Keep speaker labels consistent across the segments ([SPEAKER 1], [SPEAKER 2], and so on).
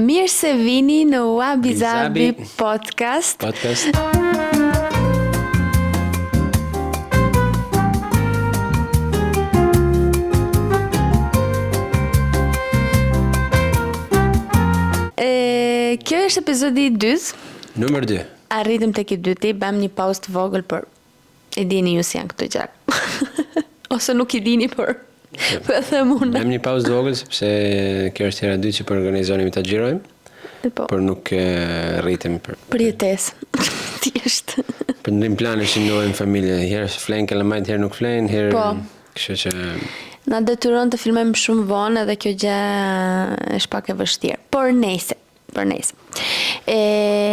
[SPEAKER 1] Mirë se vini në Wabi Zabi podcast. Kjo është epizodi i 2.
[SPEAKER 2] Numër 2.
[SPEAKER 1] Arritëm tek i dyti, bëm një pauzë të vogël për e dini ju si janë këto gjak. Ose nuk i dini për po e them unë.
[SPEAKER 2] Bëm një pauzë të vogël sepse kjo është hera e dytë që po organizonim ta xhirojmë. Por nuk rritem
[SPEAKER 1] për jetesë. Thjesht.
[SPEAKER 2] Për ndrim plane që ndojmë familje. Herë flen kalamajt, herë nuk flen, herë kështu që
[SPEAKER 1] na detyron të filmojmë shumë vonë edhe kjo gjë është pak e vështirë. Por nejse.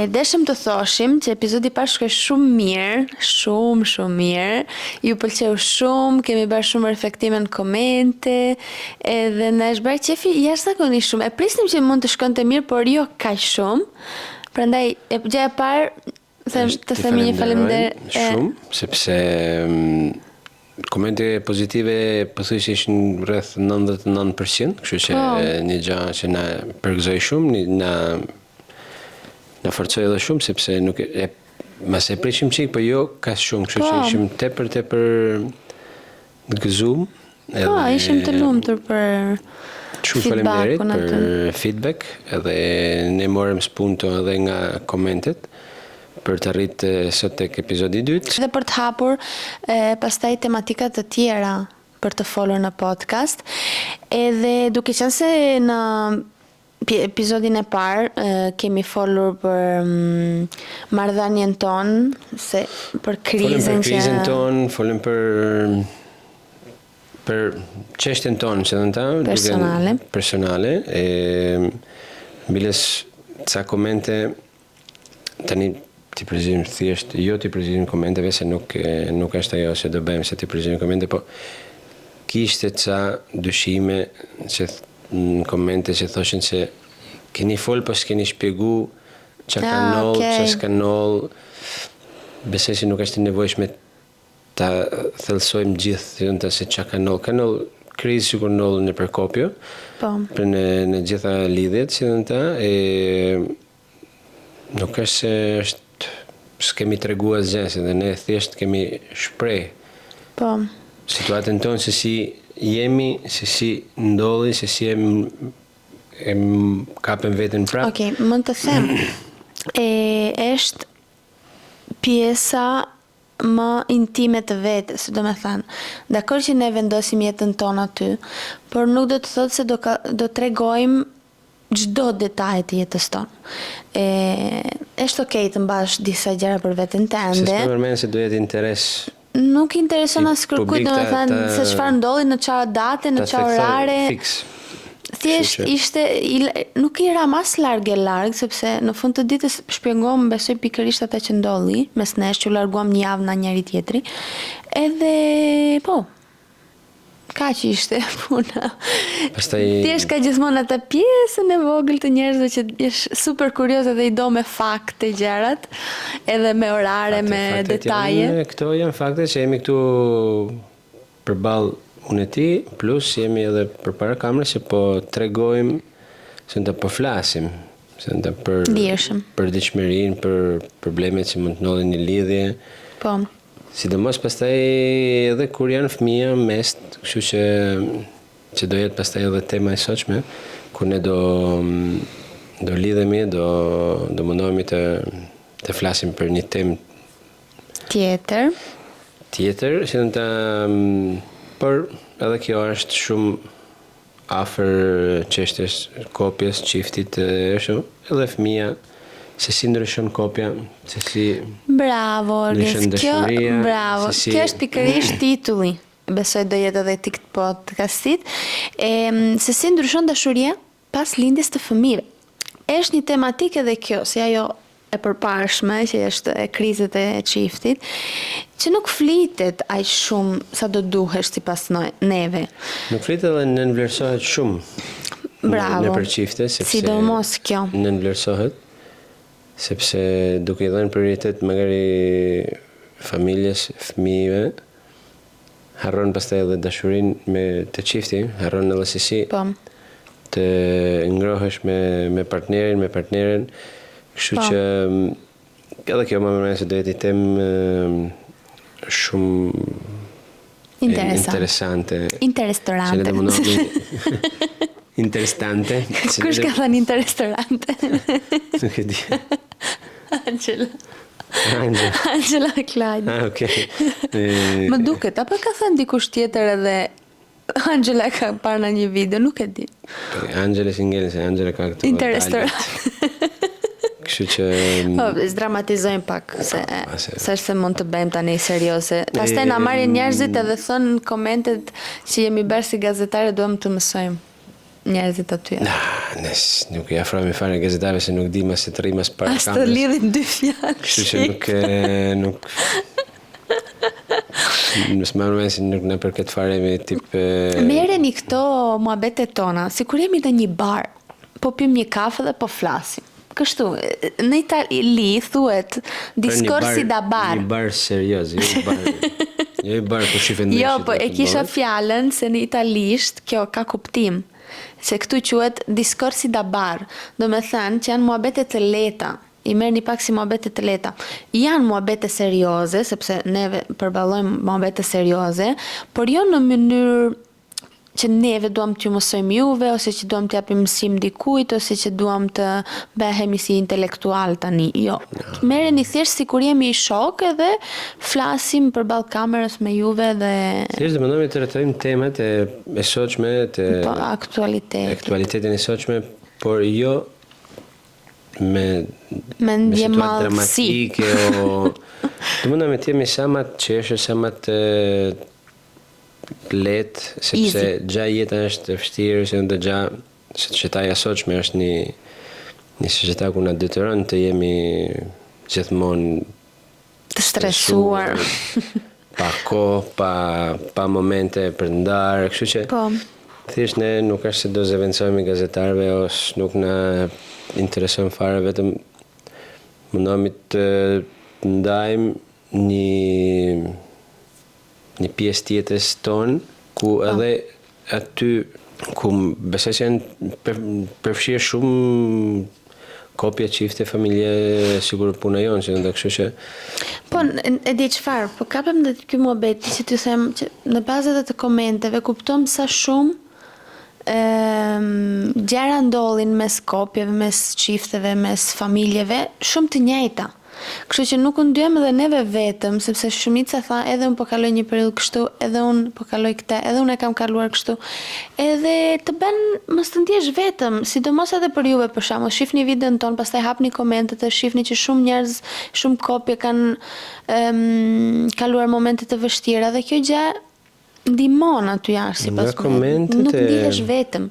[SPEAKER 1] Deshëm të thoshim që epizodi parë shkoi shumë mirë, shumë mirë. Ju pëlqeu shumë, kemi bërë shumë reflektime në komente, edhe na është bërë qefi jashtëzakonisht shumë. E prisnim që mund të shkonte mirë, por jo kaq shumë. Prandaj gjëja e parë të themi një faleminderit
[SPEAKER 2] shumë, sepse komente pozitive pothuajse ishin rreth 99%, kështu që një gjë që na përgëzoi shumë, na forcoi edhe shumë sepse nuk mas e prishim çik, po jo kaq shumë, kështu që ishim tepër gëzuar.
[SPEAKER 1] Ishim të lumtur për
[SPEAKER 2] shumë faleminderit për feedback, edhe ne morëm spunto edhe nga komentet për të arritë sot tek epizodi i 2.
[SPEAKER 1] Dhe për të hapur pastaj tematika të tjera për të folur në podcast. Edhe duke qenë se në episodin e parë kemi folur për marrëdhënien tonë, se për krizën
[SPEAKER 2] tonë, folëm për çështjen tonë, që thënë personale, mbiles ca komente tani ti prezim thjesht, jo ti prezim komenteve se nuk është ajo se do bëjmë se ti prezim komente, po kishte ca dyshime që në komente që thoshin se keni fol po s'keni shpjegu çka ka noll, çka s'ka noll. Besoj se nuk është e nevojshme ta thellësojmë gjithë se çka ka noll. Ka noll krizë sikur noll në përkopje. Për në gjitha lidhjet, si thënë ta, nuk është se është s'kemi tregu asgjë, se dhe ne thjesht kemi shpreh situatën tonë, se si jemi, se si ndodhi, se si e kapem veten prapë.
[SPEAKER 1] Okej, mund të them është pjesa më intime të vetes, do me thënë. Dakor që ne vendosim jetën tonë aty, por nuk do të thotë se do tregojmë çdo detaj të jetës tonë. Është okej të mbash disa gjëra për veten tënde.
[SPEAKER 2] Se përmend se do jetë interes.
[SPEAKER 1] Nuk intereson as kërkujt, domethënë se çfarë ndodhi në çfarë date, në çfarë orare. Thjesht ishte nuk i ram as larg, sepse në fund të ditës shpjegom besoj pikërisht ata që ndodhi mes nesh, që larguam një javë nga njëri tjetri. Edhe kaq ishte puna. Thjesht ka gjithmonë atë pjesën e vogël të njerëzve që është super kurioze dhe i do me fakte gjërat, edhe me orare, me detaje.
[SPEAKER 2] Këto janë fakte që jemi këtu përballë unë e ti, plus jemi edhe përpara kamerës që po tregojmë, se në të po flasim, se në të për diçmërinë, për problemet që mund të ndodhin një lidhje. Sidomos pastaj edhe kur janë fëmijë mes, kështu që do jetë pastaj edhe tema e sotshme, ku ne do lidhemi, do mundohemi të flasim për një temë tjetër, që në ta por edhe kjo është shumë afër çështjes kopjes, çiftit, edhe fëmia, se si ndryshon kopja, se si
[SPEAKER 1] bravo, bravo. Kjo është pikërisht titulli. Besoj do jetë edhe ti këtë podcastit. Se si ndryshon dashuria pas lindjes të fëmijëve. Është një tematikë edhe kjo, si ajo e përparshme, që është e krizet e çiftit, që nuk flitet aq shumë sa do duhesh sipas neve.
[SPEAKER 2] Nuk flitet dhe nënvlerësohet shumë.
[SPEAKER 1] Bravo.
[SPEAKER 2] Në për çifte, sepse
[SPEAKER 1] sidomos kjo.
[SPEAKER 2] Nënvlerësohet, sepse duke i dhënë prioritet magari familjes, fëmijëve, harron pastaj edhe dashurinë me të çifti, harron edhe se si të ngrohesh me partnerin, kështu që edhe kjo më mërën se do jetë i temë shumë interesante.
[SPEAKER 1] Interestorante.
[SPEAKER 2] Interesante.
[SPEAKER 1] Kush ka thënë interestorante?
[SPEAKER 2] Nuk e di.
[SPEAKER 1] Angela Clyde.
[SPEAKER 2] Okay.
[SPEAKER 1] Më duket, apo ka thënë dikush tjetër edhe Angela ka parë në një video, nuk e di.
[SPEAKER 2] Angela Singeli, se Angela ka këto
[SPEAKER 1] interestorante.
[SPEAKER 2] Kështu që
[SPEAKER 1] zdramatizojmë pak se mund të bëjmë tani serioze. Pastaj na marrin njerëzit edhe thonë në komentet që jemi bërë si gazetare, duhem të mësojmë njerëzit aty.
[SPEAKER 2] Ne nuk i afrohemi fare gazetarëve se nuk di mas se të rrimas para kamerës.
[SPEAKER 1] As të lidhin dy fjalë.
[SPEAKER 2] Kështu që nuk Nësë më mërën si nuk në përket fare me tip...
[SPEAKER 1] Mereni këto muhabetet tona, si kur jemi në një bar, po pim një kafe dhe po flasim. Kështu, në Itali thuhet diskorsi da bar.
[SPEAKER 2] Një bar serioz, jo bar ku shifen ndeshjet.
[SPEAKER 1] Jo, po e kisha fjalën se në italisht kjo ka kuptim. Se këtu quhet diskorsi da bar. Do me thënë që janë muhabete të lehta. I merrni pak si muhabete të lehta. Janë muhabete serioze, sepse neve përballojmë muhabete serioze, por jo në mënyrë që neve duam t'ju mësojmë juve, ose që duam t'japim mësim dikujt, ose që duam të bëhemi si intelektual tani. Jo. Merreni thjesht sikur jemi shokë dhe flasim përballë kamerës me juve dhe...
[SPEAKER 2] Thjesht dhe mëndojmë të trajtojmë temat e sotshme,
[SPEAKER 1] po,
[SPEAKER 2] aktualitetin e sotshme, por jo me
[SPEAKER 1] situatë
[SPEAKER 2] dramatike do mëndojmë të jemi sa ma të qeshë, sa ma të letë, sepse gja jeta është vështirë, se në gja societaja sotshme është një societa ku na detyron të jemi gjithmonë
[SPEAKER 1] të stresuar,
[SPEAKER 2] pa kohë, pa momente për ndarë, kështu që thjesht ne nuk është se do zëvendësohemi gazetarëve ose nuk na intereson fare, vetëm mundohemi të ndajmë një pjesë tjetës tonë, ku edhe aty, ku besoj se janë përfshirë shumë kopje çifte, familje, sigur puna jonë, që nda kështu që...
[SPEAKER 1] Po, e di çfarë, po kapem dhe ky muhabeti që t'ju them, që në bazë të komenteve kuptom sa shumë gjëra ndodhin mes kopjeve, mes çifteve, mes familjeve, shumë të njëjta. Kështu që nuk u ndjem edhe neve vetëm, sepse shumica tha edhe unë po kaloj një periudhë kështu, edhe unë po kaloj këtë, edhe unë e kam kaluar kështu. Edhe të bën mos të ndjesh vetëm, sidomos edhe për juve për shkakun, shihni videon ton, pastaj hapni komentet e shihni që shumë njerëz, shumë kopje kanë kaluar momente të vështira dhe kjo gjë ndihmon aty jashtë sipas meje. Nuk ndihesh vetëm.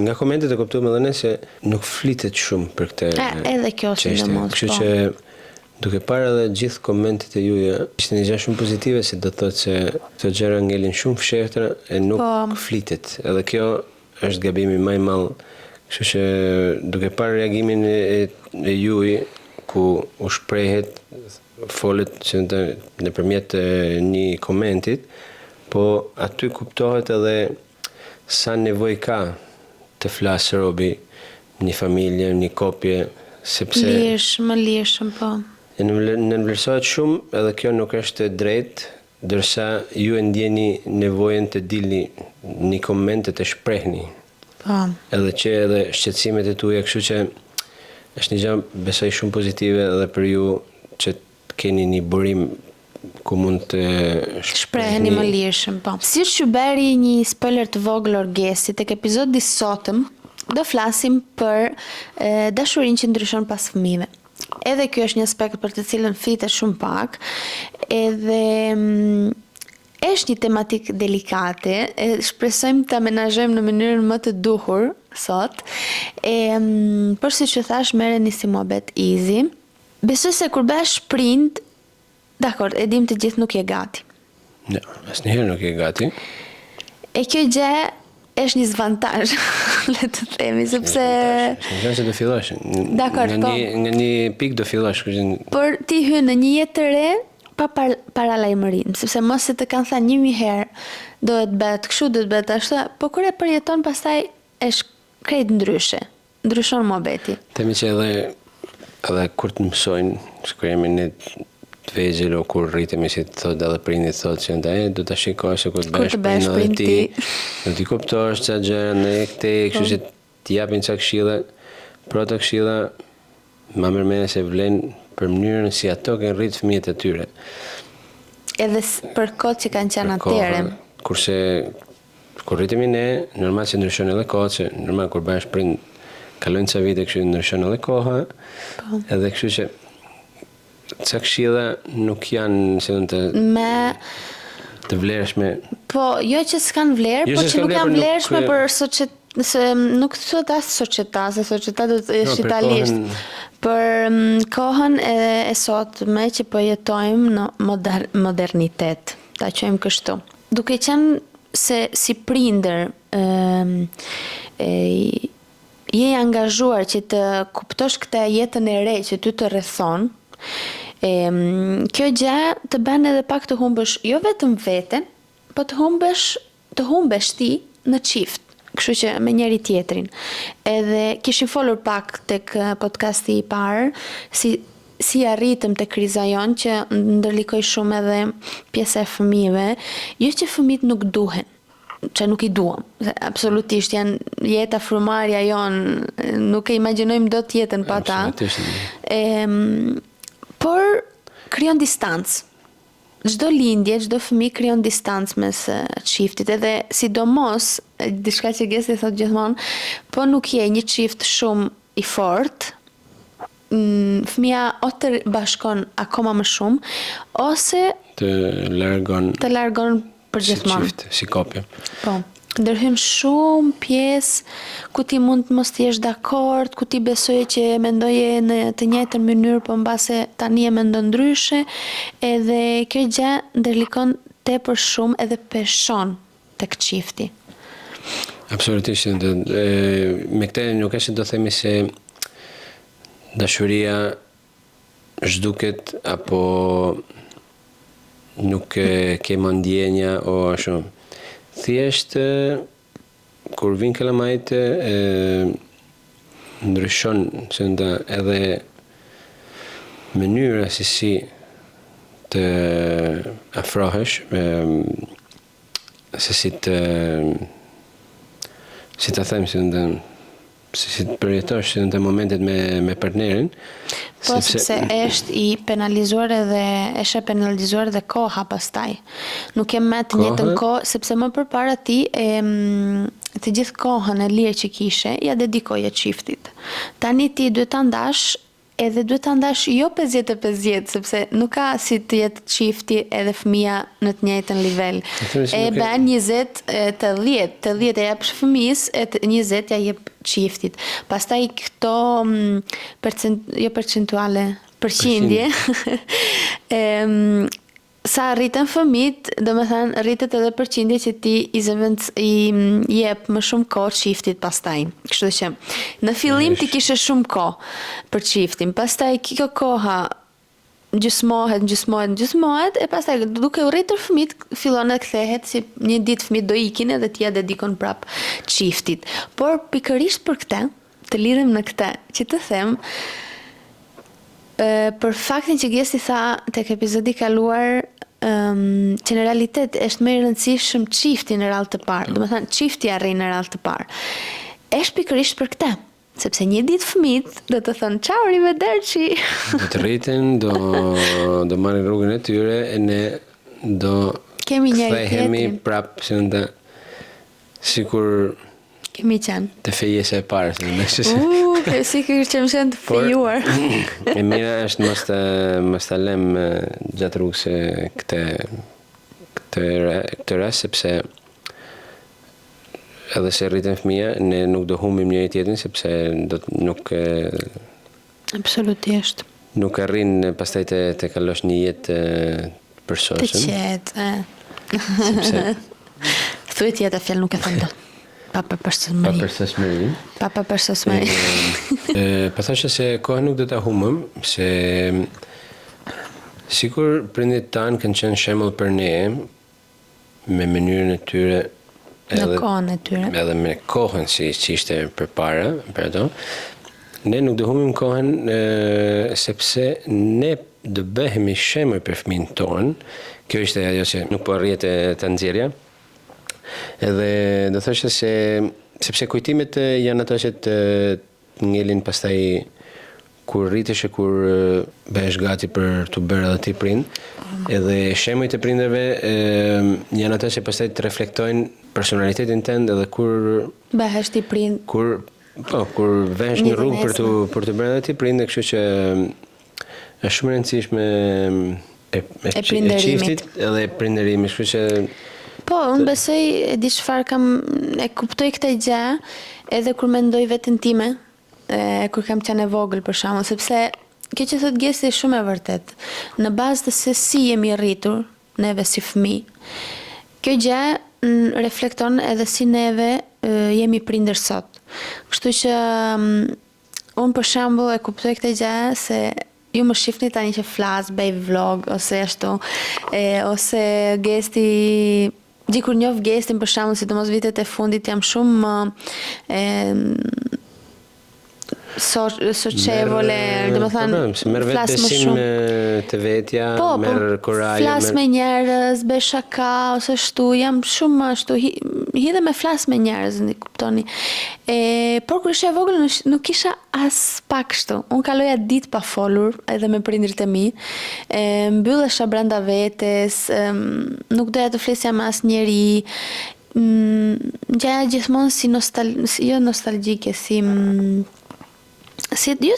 [SPEAKER 2] Nga komentet e kuptuam edhe ne se nuk flitet shumë për këtë.
[SPEAKER 1] Edhe kjo sidomos.
[SPEAKER 2] Kështu që duke parë edhe gjithë komentet e juja, ishte një gjë shumë pozitive, se do të thotë se këto gjëra ngelin shumë fshehtra e nuk flitet. Edhe kjo është gabimi më i madh. Kështu që duke parë reagimin e juaj ku u shprehet, folet që nëpërmjet një komentit, po aty kuptohet edhe sa nevojë ka të flasë robi një familje, një kopje, sepse
[SPEAKER 1] lirshëm, po.
[SPEAKER 2] Në vlerësohet shumë, edhe kjo nuk është drejt, dërsa ju e ndjeni nevojën të dilni një koment të shprehni.
[SPEAKER 1] Po.
[SPEAKER 2] Edhe që edhe shqetësimet e tuaja, kështu që është një gjë besoj shumë pozitive edhe për ju që keni një burim ku mund të
[SPEAKER 1] shpreheni më lirshëm, po. Siç ju bëri një spoiler të vogël Orgesi tek epizodi sotëm, do flasim për dashurinë që ndryshon pas fëmijëve. Edhe kjo është një aspekt për të cilën flitet shumë pak, edhe është një tematik delikate, shpresojmë ta menaxhojmë në mënyrën më të duhur sot. Por siç e thash, merreni si muhabet easy. Besoj se kur bëhesh prind, dakor, e dim të gjithë nuk je gati.
[SPEAKER 2] Jo, asnjëherë nuk je gati.
[SPEAKER 1] E kjo gjë është një zvantazh, le të themi, sepse...
[SPEAKER 2] Në që do fillosh, nga një pik do fillosh.
[SPEAKER 1] Por ti hyn në një jetë të re, pa paralajmërim, sepse mos se të kanë thënë 1000 herë, do të bëhet kështu, do të bëhet ashtu, po kur e përjeton pastaj krejt ndryshon mohabeti.
[SPEAKER 2] Temi që edhe kur të mësojnë, kur jemi në të vegjël o kur rritemi si të thot edhe prindit thot që do ta shikosh se kur të bësh prind ti, do t'i kuptosh çfarë gjëra në këtej, kështu që t'i japin ca këshilla, por ato këshilla më mërmend se vlen për mënyrën si ato kanë rrit fëmijët e tyre.
[SPEAKER 1] Edhe për kohët që kanë qenë atëherë.
[SPEAKER 2] Kurse kur rritemi ne, normal që ndryshon edhe koha, që normal kur bëhesh prind kalojnë ca vite kështu ndryshon edhe koha. Edhe kështu që ca këshilla nuk janë të vlerëshme. Po,
[SPEAKER 1] jo që s'kan vlerë, po që nuk janë vlerëshme për nuk thot as società, se società do të është italisht. Për kohën e sotme që po jetojmë në modernitet, ta quajmë kështu. Duke qenë se si prindër je angazhuar që të kuptosh këtë jetën e re që ty të rrethon, kjo gjë të bën edhe pak të humbësh jo vetëm veten, po të humbesh ti në çift. Kështu që me njëri tjetrin. Edhe kishim folur pak tek podcasti i parë si arritëm te kriza jon që ndërlikoj shumë edhe pjesa e fëmijëve, jo që fëmijët nuk duhen, që nuk I duam. Absolutisht janë jeta frymarrja jon, nuk e imagjinojmë dot jetën pa ta. Por krijon distancë. Çdo lindje, çdo fëmijë krijon distancë mes çiftit, edhe sidomos diçka që Gesti thot gjithmonë, po nuk je një çift shumë I fortë, fëmia o të bashkon akoma më shumë, ose
[SPEAKER 2] të
[SPEAKER 1] largon për gjithmonë.
[SPEAKER 2] Si çift, si kopje.
[SPEAKER 1] Po. Ndërhyn shumë pjesë ku ti mund të mos jesh dakord, ku ti besoje që mendoje në të njëjtën mënyrë, po mbase tani e mendon ndryshe, edhe kjo gjë ndërlikon tepër shumë edhe peshon tek çifti.
[SPEAKER 2] Absolutisht. Me këtë nuk është do themi se dashuria zhduket apo nuk ke ndjenja o ashtu. Thjesht kur vin kalamajt ndryshon se nda edhe mënyra si të afrohesh, se si ta them se nda si të përjetosh se nda momentet me partnerin.
[SPEAKER 1] Po, sepse është I penalizuar edhe koha pastaj. Nuk e me të njëjtën kohë, sepse më përpara ti të gjithë kohën e lirë që kishe, ja dedikoje çiftit. Tani ti duhet ta ndash, edhe duhet ta ndash jo 50-50, sepse nuk ka si të jetë çifti edhe fëmia në të njëjtën nivel. E bën 20-80 e jap fëmijës, 20 ja jep çiftit. Pastaj këto jo percentuale, përqindje. Sa rritën fëmijët, domethënë rritet edhe përqindje që ti I jep më shumë kohë çiftit pastaj. Kështu që në fillim ti kishe shumë kohë për çiftin, pastaj kjo koha gjysmohet, e pastaj duke u rritur fëmijët fillon të kthehet si një ditë fëmijët do ikin edhe ti ja dedikon prap çiftit. Por pikërisht për këtë, të lidhem në këtë, që të them për faktin që Gesti tha tek epizodi kaluar, që në realitet është më I rëndësishëm çifti në radhë të parë, domethënë çifti arrin në radhë të parë. Është pikërisht për këtë, sepse një ditë fëmijët do të thonë ciao, arrivederci.
[SPEAKER 2] Do të rriten, do marrin rrugën e tyre e ne do kthehemi prap se nda sikur
[SPEAKER 1] kemi qenë
[SPEAKER 2] të fejese e parë.
[SPEAKER 1] Si kërë që më qenë të fejuar.
[SPEAKER 2] E mira është mos ta lëm gjatë rrugës këtë rast, sepse edhe se rriten fëmija, ne nuk do humbim njëri tjetrin, sepse nuk
[SPEAKER 1] absolutisht.
[SPEAKER 2] Nuk arrin pastaj të kalosh një jetë përsosur.
[SPEAKER 1] Të qetë. Thuaj tjetër fjalë nuk e them dot. Pa përsosmëri.
[SPEAKER 2] Pastaj se koha nuk do ta humbëm, se sikur prindit tanë kanë qenë shembull për ne me mënyrën e tyre
[SPEAKER 1] në kohën e tyre.
[SPEAKER 2] Edhe me kohën që ishte përpara, ne nuk do humbim kohën sepse ne do bëhemi shembull për fëmijën tonë. Kjo ishte ajo që nuk po arrihet ta nxjerrja. Edhe do thoshte se sepse kujtimet janë ato që të ngelin pastaj kur rritesh e kur bëhesh gati për të bërë edhe ti prind. Edhe shembujt e prindërve janë ato që pastaj të reflektojnë personalitetin tënd edhe kur
[SPEAKER 1] bëhesh ti prind.
[SPEAKER 2] Kur vesh një rrugë për të bërë edhe ti prind, kështu që është shumë e rëndësishme e çiftit edhe e prindërimit, kështu që
[SPEAKER 1] po, unë besoj di çfarë e kuptoj këtë gjë edhe kur mendoj veten time, kur kam qenë e vogël për shkakun, sepse kjo që thot Gesti është shumë e vërtet. Në bazë të se si jemi rritur neve si fëmijë, kjo gjë reflekton edhe si neve jemi prindër sot. Kështu që unë për shembull e kuptoj këtë gjë se ju më shifni tani që flas, bëj vlog ose ashtu, ose Gesti dikur njoh Gestin për shembull, sidomos vitet e fundit jam shumë socievole, domethënë
[SPEAKER 2] flas më shumë të vetja, merr kuraj,
[SPEAKER 1] flas me njerëz, bëj shaka ose ashtu, jam shumë ashtu, hidhem me flas me njerëz, e kuptoni. Por kur isha e vogël nuk kisha as pak kështu. Unë kaloja ditë pa folur edhe me prindrit e mi. Mbyllesha brenda vetes, nuk doja të flisja me asnjëri. Gjaja gjithmonë si jo nostalgjike,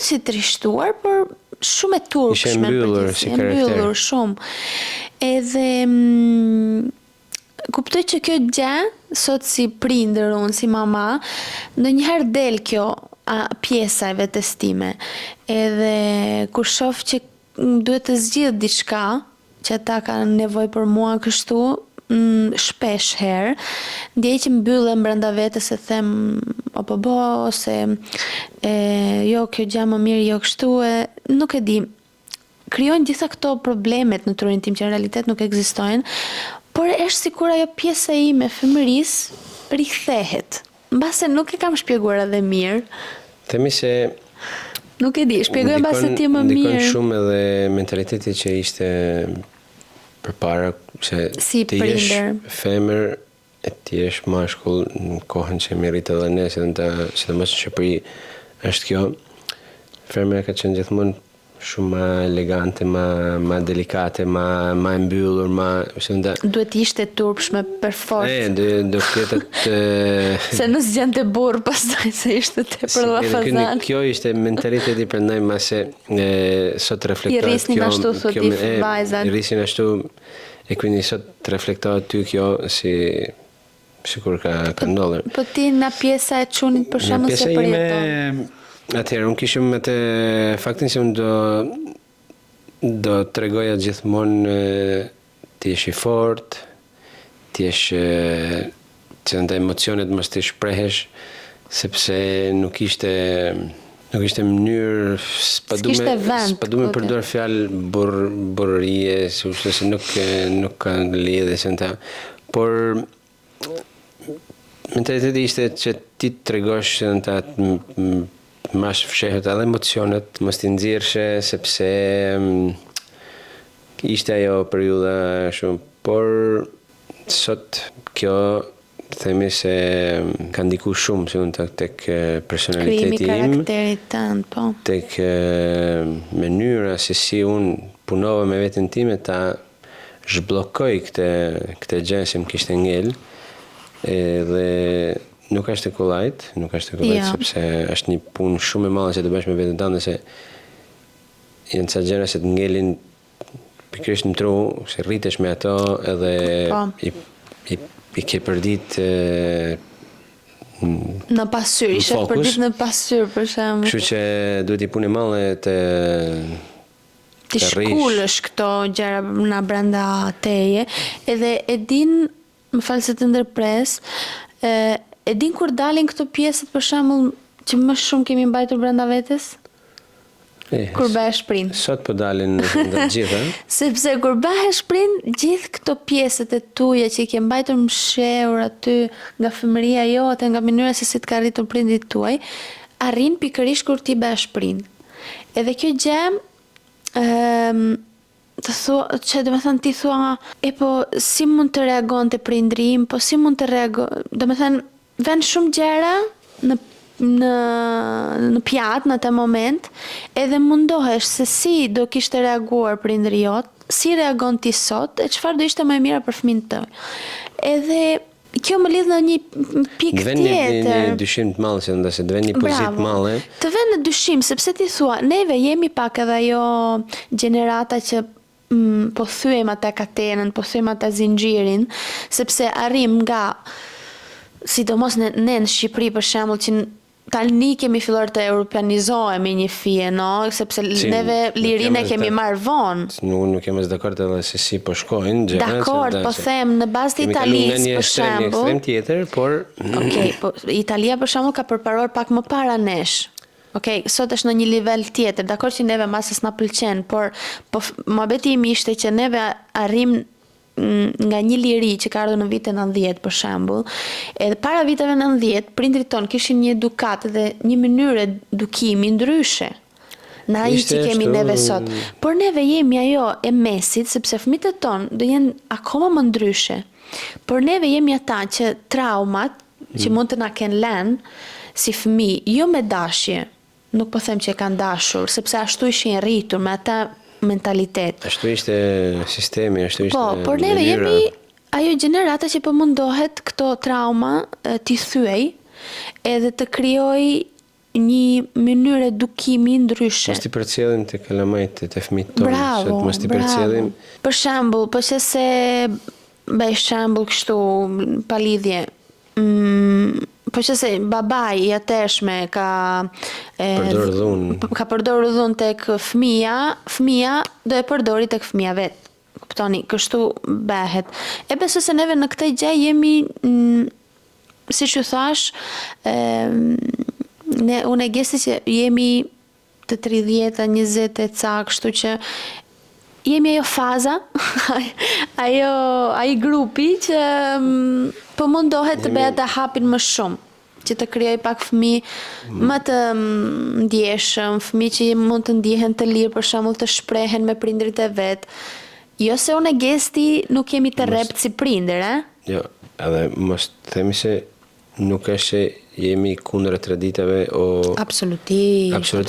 [SPEAKER 1] si trishtuar, por shumë e turpshme.
[SPEAKER 2] Ishe mbyllur si karakter.
[SPEAKER 1] Mbyllur shumë. Edhe kuptoj që kjo gjë, sot si prindër unë, si mama, ndonjëherë del kjo pjesa e vetes time. Edhe kur shoh që duhet të zgjidh diçka, që ata kanë nevojë për mua kështu, shpesh herë, ndjej që mbyllen brenda vetes e them apo ose jo, kjo gjë më mirë, jo kështu, nuk e di. Krijojnë gjitha këto problemet në trurin tim që në realitet nuk ekzistojnë, por është sikur ajo pjesa ime e fëmërisë rikthehet. Mbase nuk e kam shpjeguar edhe mirë.
[SPEAKER 2] Themi se
[SPEAKER 1] nuk e di, shpjegoj mbase ti më mirë.
[SPEAKER 2] Ndikon shumë edhe mentaliteti që ishte përpara, se
[SPEAKER 1] si
[SPEAKER 2] ti jesh femër e ti jesh mashkull në kohën që mi rritë edhe ne, sidomos në Shqipëri është kjo. Femra ka qenë gjithmonë shumë ma elegante, ma delikate, ma e mbyllur,
[SPEAKER 1] duhet ishte turpshme për fort.
[SPEAKER 2] Do kjetet
[SPEAKER 1] se nuk zgjante burr pastaj se ishte tepër llafazan.
[SPEAKER 2] Kjo ishte mentaliteti prandaj mase sot reflektohet kjo.
[SPEAKER 1] I rrisnin ashtu thotë vajzat.
[SPEAKER 2] I rrisnin ashtu e quindi sot reflektohet ty kjo sikur ka ndodhur.
[SPEAKER 1] Po ti nga pjesa e çunit për shkakun se përjeton.
[SPEAKER 2] Atëherë, unë kishim atë faktin që unë do të tregoja gjithmonë ti jesh i fort, ti jesh që nda emocionet mos t'i shprehesh, sepse nuk ishte mënyrë, s'pa du me përdor fjalë burrërie, se nuk kanë lidhje se ta, por mentaliteti ishte që ti tregosh që ta mash fshehet edhe emocionet, mos t'i nxirrshe, sepse ishte ajo periudha shumë, por sot kjo themi se ka ndiku shumë se unë tek personaliteti im,
[SPEAKER 1] krijimi karakterit tënd, po.
[SPEAKER 2] Tek mënyra se si unë punova me veten time ta zhbllokoj këtë gjë që më kishte ngel, edhe nuk është e kollajt, sepse është një punë shumë e madhe që të bësh me veten tënde, se janë ca gjëra që të ngelin pikërisht në tru, se rritesh me ato edhe i ke përdit
[SPEAKER 1] në pasyr, ishe përdit në pasyr për shembull.
[SPEAKER 2] Kështu që duhet i punë e madhe
[SPEAKER 1] të shkullësh këto gjëra nga brenda teje, edhe e din, më fal se të ndërpres, e din kur dalin këto pjesët për shembull që më shumë kemi mbajtur brenda vetes? Kur bëhesh prind.
[SPEAKER 2] Sot po dalin nga gjitha.
[SPEAKER 1] Sepse kur bëhesh prind, gjithë këto pjesët e tuja që i ke mbajtur mshehur aty nga fëmëria jote, nga mënyra se si të ka rritur prindit tuaj, arrin pikërisht kur ti bëhesh prind. Edhe kjo gjë të thua, që do me thënë ti thua, po si mund të reagon të prindrim, po si mund të reagon, do me thënë, ven shumë gjëra në pjatë në atë moment, edhe mundohesh se si do kishte reaguar prindri jot, si reagon ti sot, e çfarë do ishte më e mira për fëmin të. Edhe kjo më lidh në një pikë tjetër.
[SPEAKER 2] Një dyshim të madh, se të vjen një pozitë të madhe.
[SPEAKER 1] Të vjen në dyshim, sepse ti thua, neve jemi pak edhe ajo gjenerata që po thyem ata katenën, po thyem ata zinxhirin, sepse arrim nga, sidomos ne në Shqipëri për shembull, që tani kemi filluar të europianizohemi një fije, no? Sepse neve lirinë kemi marrë vonë.
[SPEAKER 2] Nuk jam as dakord edhe se si po shkojnë.
[SPEAKER 1] Dakord, po them në bazë të Italisë për shembull.
[SPEAKER 2] Një ekstrem tjetër, por
[SPEAKER 1] Okej, po Italia për shembull ka përparuar pak më para nesh. Okej, sot është në një nivel tjetër. Dakord që neve masës na pëlqen, por mohabeti im ishte që neve arrim nga një liri që ka ardhur në vitet 90 për shembull, edhe para viteve 90 prindrit ton kishin një edukat dhe një mënyrë edukimi ndryshe na ai që kemi neve sot. Por neve jemi ajo e mesit, sepse fëmijët ton do jenë akoma më ndryshe. Por neve jemi ata që traumat që mund të na kenë lënë si fëmijë, jo me dashje. Nuk po them që e kanë dashur, sepse ashtu ishin rritur me ata mentalitet.
[SPEAKER 2] Ashtu ishte sistemi, ashtu ishte.
[SPEAKER 1] Po, por neve jemi ajo gjenerata që po mundohet këto trauma t'i thyej edhe të krijoj një mënyrë edukimi ndryshe.
[SPEAKER 2] Mos t'i përcjellim te kalamajt të fëmijët tonë.
[SPEAKER 1] Bravo,
[SPEAKER 2] mos t'i përcjellim.
[SPEAKER 1] Për shembull, po që se bëj shembull kështu pa lidhje. Po që se babai i ateshme ka përdorur dhunë tek fëmia do e përdori tek fëmia vet. Kuptoni, kështu bëhet. E besoj se neve në këtë gjë jemi, siç u thash, unë e gjesi që jemi të 30, 20 e ca, kështu që jemi ajo faza, ai grupi që po mundohet të bëhet të hapin më shumë, që të krijoj pak fëmijë më të ndjeshëm, fëmijë që mund të ndihen të lirë, për shembull të shprehen me prindrit e vet. Jo se unë e gesti nuk jemi të rrept si prindër,
[SPEAKER 2] Jo, edhe mos themi se nuk është se jemi kundra traditave o
[SPEAKER 1] Absolutisht.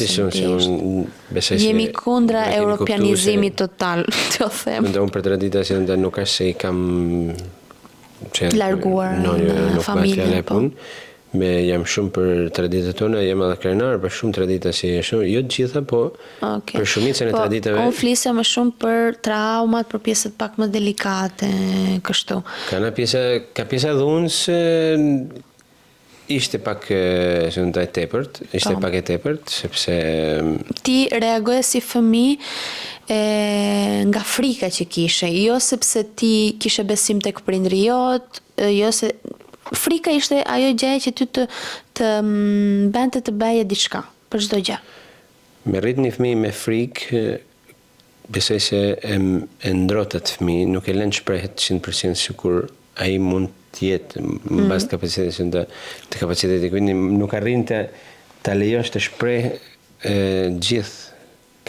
[SPEAKER 1] Jemi kundra europianizimit total, të them.
[SPEAKER 2] Unë për tradita që nuk është se i kam
[SPEAKER 1] larguar në familje, po.
[SPEAKER 2] Jam shumë për traditat tona, jam edhe krenar për shumë tradita si shumë, jo të gjitha, po për shumicën e traditave.
[SPEAKER 1] Unë flisja më shumë për traumat, për pjesët pak më delikate, kështu.
[SPEAKER 2] Ka pjesa dhunës ishte pak tepërt, pak e tepërt, sepse
[SPEAKER 1] ti reagoje si fëmijë nga frika që kishe, jo sepse ti kishe besim tek prindri jot, jo se frika ishte ajo gjë që ty të bente të bëje diçka për çdo gjë.
[SPEAKER 2] Me rrit një fëmijë me frikë, besoj se e ndrotet fëmijë, nuk e lën shprehet 100% sikur ai mund të jetë në bazë të kapacitetit, quindi nuk arrin të lejosh të shpreh gjithë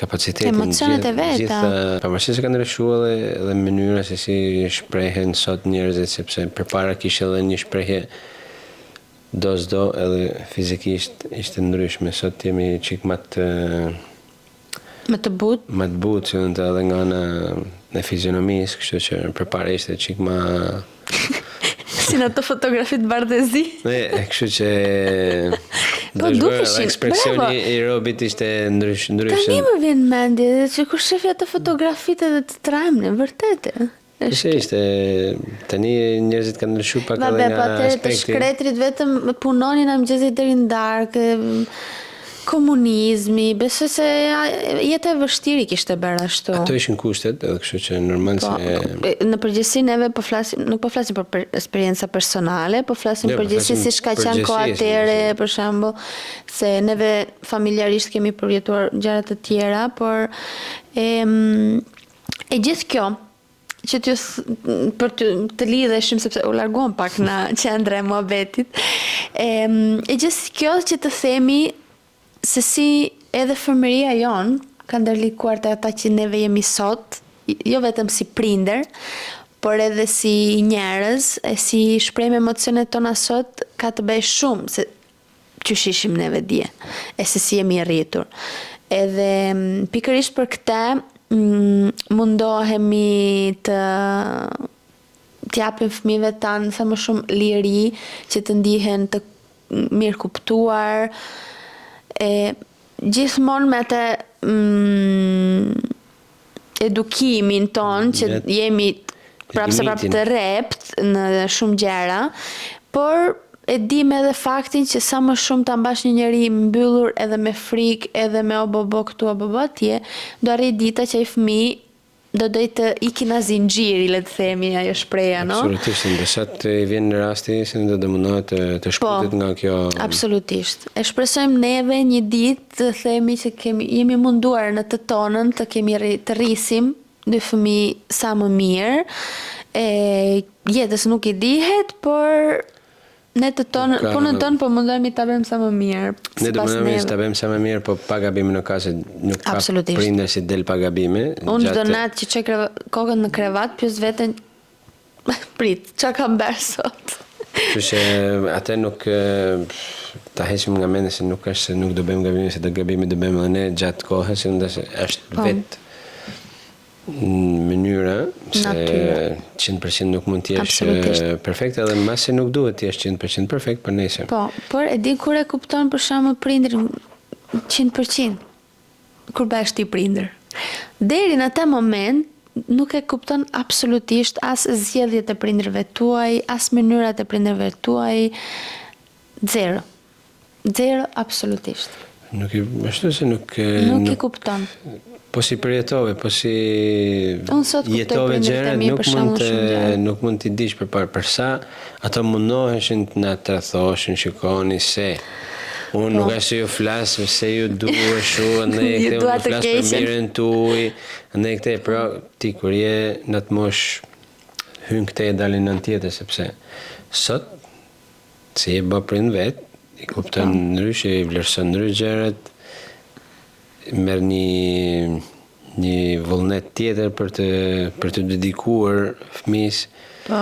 [SPEAKER 2] kapacitetin,
[SPEAKER 1] emocionet e veta.
[SPEAKER 2] Pavarësisht se ka ndryshuar edhe mënyra se si shprehen sot njerëzit, sepse përpara kishte edhe një shprehje do edhe fizikisht ishte ndryshme. Sot jemi çik më të butë. Më të butë, që edhe nga ana e fizionomisë, kështu që përpara ishte çik më
[SPEAKER 1] si në të fotografit bardezi.
[SPEAKER 2] Kështu që
[SPEAKER 1] po dukeshin,
[SPEAKER 2] ekspresioni i robit ishte ndryshe.
[SPEAKER 1] Tani më vjen mendje që kur shef ato fotografitë edhe të trajmën, vërtet.
[SPEAKER 2] Se ishte, tani njerëzit kanë ndryshuar pak edhe nga aspekti.
[SPEAKER 1] Të shkretrit vetëm punonin në mëngjesit deri në darkë. komunizmi, besoj se jeta e vështirë kishte bërë ashtu.
[SPEAKER 2] Ato ishin kushtet, edhe kështu që normal se
[SPEAKER 1] në përgjithësi neve nuk po flasim për eksperjenca personale, po flasim përgjithësi si shka qenë kohë atëre, për shembull, se neve familjarisht kemi përjetuar gjëra të tjera, por e gjithë kjo që për të lidheshim sepse u larguam pak në qendra e muhabetit. E gjithë kjo që të themi se si edhe fëmëria jon ka ndërlikuar të ata që neve jemi sot, jo vetëm si prinder, por edhe si njerëz, e si shprejmë emocionet tona sot, ka të bëjë shumë se që shishim neve dje, e se si jemi rritur. Edhe pikërisht për këte, mundohemi të japim fëmijëve tanë sa më shumë liri, që të ndihen të mirë kuptuar, gjithmonë me atë edukimin ton që jemi prapë të rept në shumë gjëra, por e dim edhe faktin që sa më shumë ta mbash një njeri mbyllur edhe me frikë, edhe me obobo këtu obobo atje, do arrit dita që ai fëmijë do të iki në zinxhiri, le të themi, ajo shpreha, no?
[SPEAKER 2] Absolutisht, ndërsa i vjen në rasti se do të mundohet të shpëtet nga kjo.
[SPEAKER 1] Absolutisht. E shpresojmë neve një ditë të themi që jemi munduar në të tonën të rrisim dy fëmijë sa më mirë. Jetës nuk i dihet, por ne të tonë, punën tonë po mundohemi ta bëjmë sa më mirë.
[SPEAKER 2] Ne do mundohemi ta bëjmë sa më mirë, po pa gabime në kasë, nuk ka prindër si del pa gabime.
[SPEAKER 1] Unë çdo natë që çoj kokën në krevat, pyes veten, prit, çka kam bërë sot?
[SPEAKER 2] Kështu që atë nuk ta heqim nga mendja se nuk është se nuk do bëjmë gabime, se do gabime do bëjmë edhe ne gjatë kohës, ndonëse është vetë mënyra se 100% nuk mund të jesh perfekt, edhe mbase nuk duhet të jesh 100% perfekt për nesër.
[SPEAKER 1] Po, por e di kur e kupton për shembull prindrin 100%, kur bëhesh ti prindër. Deri në atë moment nuk e kupton absolutisht as zgjedhjet e prindërve tuaj, as mënyrat e prindërve tuaj, zero. Zero absolutisht.
[SPEAKER 2] Nuk i ashtu se nuk
[SPEAKER 1] i kupton.
[SPEAKER 2] Po si përjetove, po si jetove gjërat, nuk mund t'i dish për sa ato mundoheshin të na tradhoshin, shikoni se unë nuk ashtu ju flasë, se ju duhe shu, andaj e këte unë flasë për mirën tuj, andaj e këte, pra ti kur je në të mosh hynë këte e dalin në tjetër, sepse sot, si e bë prind vetë, i kupton ndryshe, i vlerëson ndryshe gjërat, merr një vullnet tjetër për të dedikuar fëmijës.
[SPEAKER 1] Po.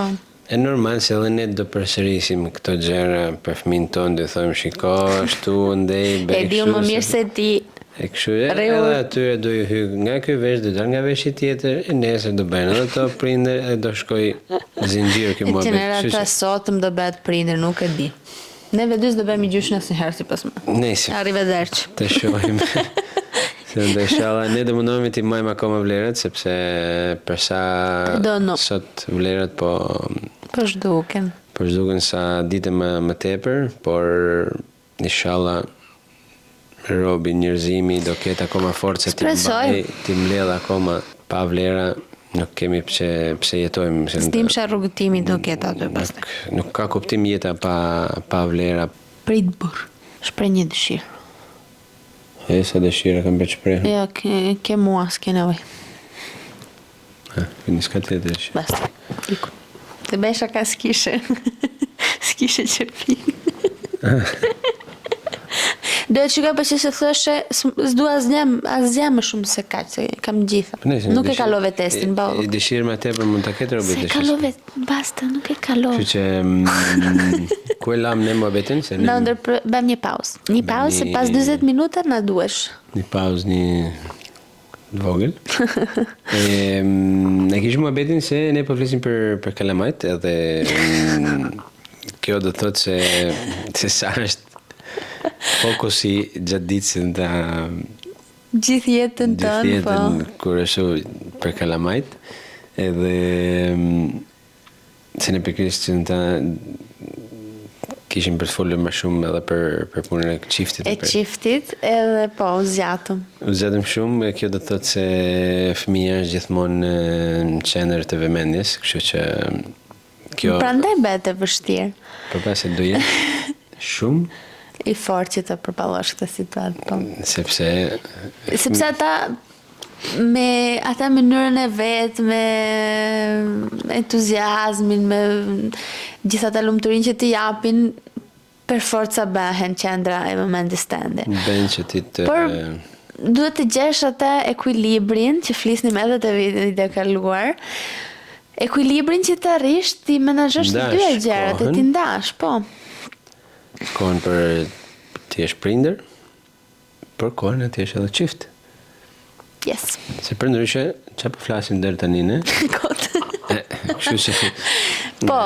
[SPEAKER 2] E normal se edhe ne do përsërisim këto gjëra për fëmin tonë, do thojmë shiko, ashtu ndej, bëj kështu.
[SPEAKER 1] E di më mirë se ti.
[SPEAKER 2] E kështu edhe atyre do ju hyj nga ky vesh, do dal nga veshi tjetër, e nesër do bëjnë edhe ato prindër e do shkoj zinxhir kjo muhabet.
[SPEAKER 1] Gjenerata sotëm do bëhet prindër, nuk e di. Neve dy do bëhemi gjysh nësëherë sipas më.
[SPEAKER 2] Nesër.
[SPEAKER 1] Arrivederci.
[SPEAKER 2] Të shohim. Se ndëshalla ne do mundohemi t'i majmë akoma vlerat, sepse përsa sot vlerat po zhduken sa ditë më tepër, por inshallah robi njerëzimi do ketë akoma forcë ti mbledh akoma pa vlera, nuk kemi pse jetojmë.
[SPEAKER 1] S'dimsha rrugëtimi do ketë aty pastaj.
[SPEAKER 2] Nuk ka kuptim jeta pa vlera.
[SPEAKER 1] Prit burr. Shpreh një dëshirë.
[SPEAKER 2] E sa dëshira kam bërë shprehën?
[SPEAKER 1] Jo, ke mua, s'ke nevoj.
[SPEAKER 2] Një s'ka të dëshirë.
[SPEAKER 1] Basta, iku. Të besha ka s'kishe qërpin. Do e qyka për që se thëshe, s'du asgja më shumë se kaq, se kam gjitha. Nuk e kalove testin, bau.
[SPEAKER 2] Dëshirë me te për mund të ketë robi dëshirë.
[SPEAKER 1] Se kalove, basta, nuk e kalove.
[SPEAKER 2] Që që ku e lam ne më betin?
[SPEAKER 1] Na bëm një pauzë. Një pauzë se pas 20 minuta na duesh.
[SPEAKER 2] Një pauzë, një vogël. Ne kishë më betin se ne po flesim për kalamajt, edhe kjo do të thotë se sa është fokusi gjatë ditësin të
[SPEAKER 1] gjithë jetën tënë, po.
[SPEAKER 2] Kur është për kalamajt, edhe se në pikrisht që në ta kishim për të folur më shumë edhe për punën e çiftit.
[SPEAKER 1] E çiftit, edhe po, u zgjatëm.
[SPEAKER 2] U zgjatëm shumë, kjo do të thotë se fëmia është gjithmonë në qendër të vëmendjes, kështu që kjo
[SPEAKER 1] prandaj bëhet e vështirë.
[SPEAKER 2] Përpara se do jetë shumë
[SPEAKER 1] i fortë që të përballosh këtë situatë, po. Sepse ata mënyrën e vet, me entuziazmin, me gjithë ata lumturinë që të japin, për forca bëhen qendra e vëmendjes tënde.
[SPEAKER 2] Bën që ti të
[SPEAKER 1] Por duhet të gjesh atë ekuilibrin që flisnim edhe te vitet e kaluar. Ekuilibrin që të arrish, ti menaxhosh të dyja gjërat, ti ndash, po.
[SPEAKER 2] Kohën për ti jesh prindër, për kohën e ti jesh edhe çift.
[SPEAKER 1] Yes.
[SPEAKER 2] Se për ndryshe, çfarë po flasim deri tani ne?
[SPEAKER 1] Kot.
[SPEAKER 2] Kështu që
[SPEAKER 1] po,